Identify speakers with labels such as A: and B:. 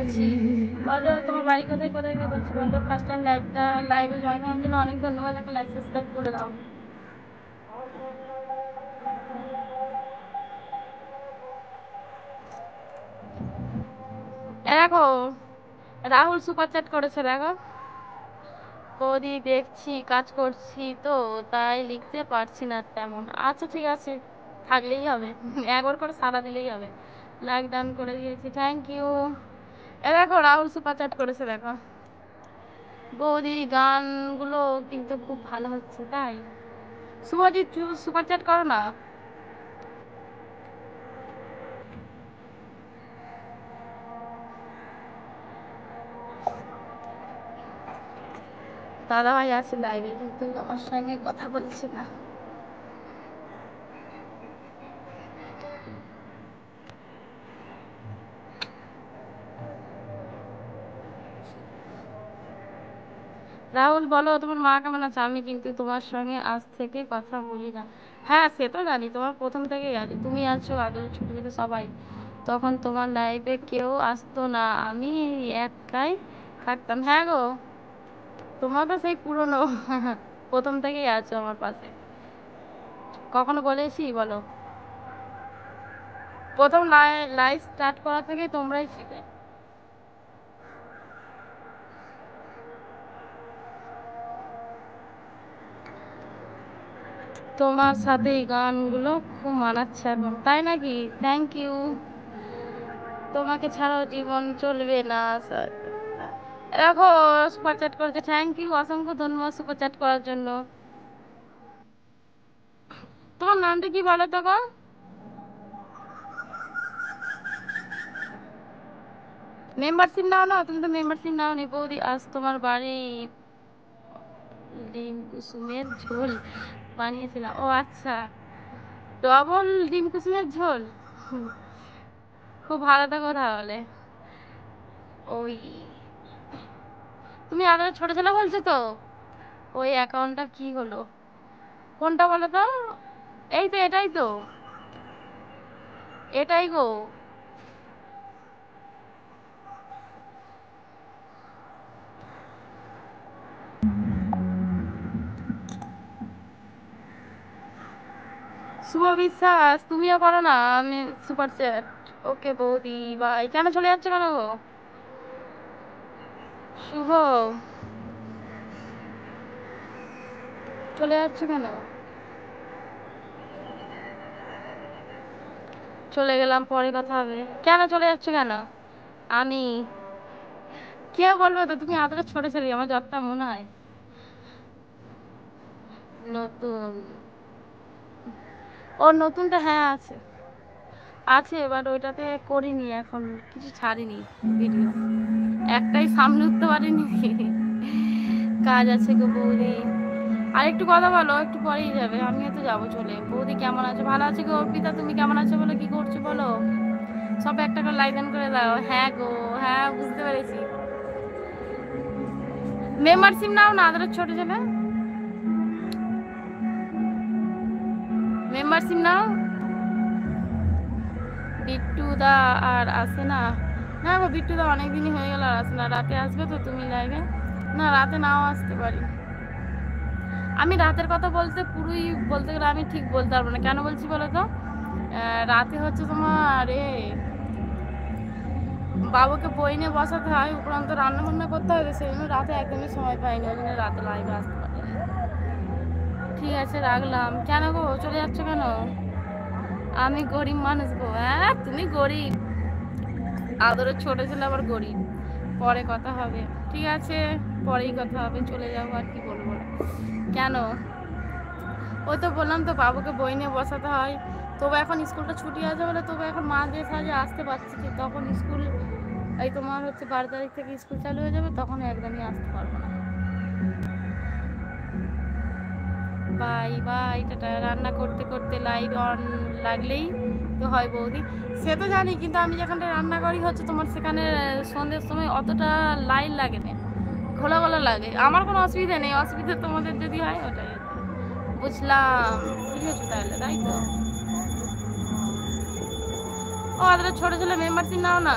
A: আছি। বলো তোমার বাড়ি কোথায় কোথায় বলছি বলো। ফার্স্ট টাইম লাইভে জয়েন হওয়ার জন্য অনেক ধন্যবাদ। একটা লাইক সাবস্ক্রাইব করে দাও। দেখো রাহুল সুপার চ্যাট করেছে, দেখো। বৌদি দেখছি কাজ করছি তো তাই লিখতে পারছি না তেমন। আচ্ছা ঠিক আছে, থাকলেই হবে। একবার করে সারা দিলেই হবে। লাইক ডান করে দিয়েছি, থ্যাংক ইউ। দেখো রাহুল সুপার চ্যাট করেছে, দেখো। বৌদি গানগুলো কিন্তু খুব ভালো হচ্ছে, তাই? শুভজিৎ সুপার চ্যাট করো না। দাদা ভাই আছে লাইভে কিন্তু আমার সঙ্গে কথা বলছে না। রাহুল বলো তোমার মা কেমন আছে? আমি কিন্তু তোমার সঙ্গে আজ থেকে কথা বলি না। হ্যাঁ সে তো জানি, তোমার প্রথম থেকেই জানি। তুমি আছো আগে, ছোট ছোট সবাই, তখন তোমার লাইফে কেউ আসতো না, আমি একাই থাকতাম। হ্যাঁ গো, তোমার তো সেই পুরনো। প্রথম থেকেই আছো আমার পাশে। কখনো বলেছি বলো? প্রথম লাইভ স্টার্ট করা থেকে তোমরাই ছিলে। তোমার সাথে এই গানগুলো খুব মানাচ্ছে এখন, তাই নাকি? Thank you. তোমাকে ছাড়াও জীবন চলবে না স্যার। দেখো সুপার চ্যাট করেছে, থ্যাংক ইউ, অসংখ্য ধন্যবাদ সুপার চ্যাট করার জন্য। তোমার নামটা কি বলো তো গো? মেম্বারশিপ নাও না, তুমি তো মেম্বারশিপ নাও নি। বৌদি আজ তোমার বাড়ি ডিম কুসুমের ঝোল বানিয়েছিলাম। ও আচ্ছা, ডবল ডিম কুসুমের ঝোল। খুব ভালো থাকো তাহলে। ওই তুমি আরো ছোট ছেলে বলছো তো? ওই অ্যাকাউন্টটা কি হলো? কোনটা বলো তো? এই তো, এটাই তো, এটাই গো। শুভ বিশ্বাস, তুমিও করো না। আমি সুপার চ্যাট। ওকে বৌদি বাই। কেন চলে যাচ্ছে কেন গো? শুভ, চলে যাচ্ছে কেন? চলে গেলাম, পরে কথা হবে। কেন চলে যাচ্ছে কেন? আমি কে বলবো তো, তুমি এতটা ছোট ছেলে, আমার যতটা মনে হয়। নতুন, ওর নতুনটা হ্যাঁ আছে, আছে এবার ওইটাতে করিনি, এখন কিছু ছাড়িনি ভিডিও। একটাই সামনে উঠতে পারিনি। কাজ আছে গো বৌদি। আর একটু কথা বলো, একটু পরেই যাবে, আমিও তো যাবো চলে। বৌদি কেমন আছে? ভালো আছে গো। অর্পিতা তুমি কেমন আছো বলো? কি করছো বলো? সব একটা করে লাইক করে দাও। হ্যাঁ গো, হ্যাঁ বুঝতে পেরেছি। মেম্বারশিপ নাও না, আদার ছোট ছেলে। মেম্বারশিপ নাও। বিট্টু দা আর আসে না? না গো, বিট্টু দা অনেকদিনই হয়ে গেল আর আসে না। রাতে আসবে তো তুমি লাইভে? না রাতে নাও আসতে পারি। আমি রাতের কথা বলতে পুরোই বলতে গেলে আমি ঠিক বলতে পারবো না। কেন বলছি বলো তো? রাতে হচ্ছে তোমার বাবুকে বই নিয়ে বসাতে হয়, উপরন্ত রান্না বান্না করতে হবে, সেই জন্য রাতে একদমই সময় পাইনি, ওই জন্য রাতে লাইভে আসতে পারি। ঠিক আছে রাখলাম। কেন গো চলে যাচ্ছ কেন? আমি গরিব মানুষ গো। হ্যাঁ তুমি গরিব, আদরের ছোট ছেলে আবার গরিব। পরে কথা হবে, ঠিক আছে, পরেই কথা হবে। চলে যাবো আর কি বলবো। কেন? ওই তো বললাম তো, বাবুকে বই নিয়ে বসাতে হয়। তবু এখন স্কুলটা ছুটি আছে বলে তবু এখন মা দিয়ে সাহায্যে আসতে পারছি। তখন স্কুল এই তোমার হচ্ছে 12 তারিখ থেকে স্কুল চালু হয়ে যাবে, তখন একদমই আসতে পারবো না। Bye bye, tata. রান্না করতে করতে লাইভ অন লাগলেই তো হয় বৌদি, সে তো জানি, কিন্তু আমি যেখানটা রান্না করি হচ্ছে তোমার সেখানে সন্ধ্যের সময় অতটা লাইন লাগে না, ঘোলা ঘোলা লাগে। আমার কোনো অসুবিধা নেই, অসুবিধা তোমাদের যদি হয় ওটাই। বুঝলাম, বুঝেছো তাহলে, তাই তো। ও আদরে ছোট ছেলে মেম্বারশিপ নাও না।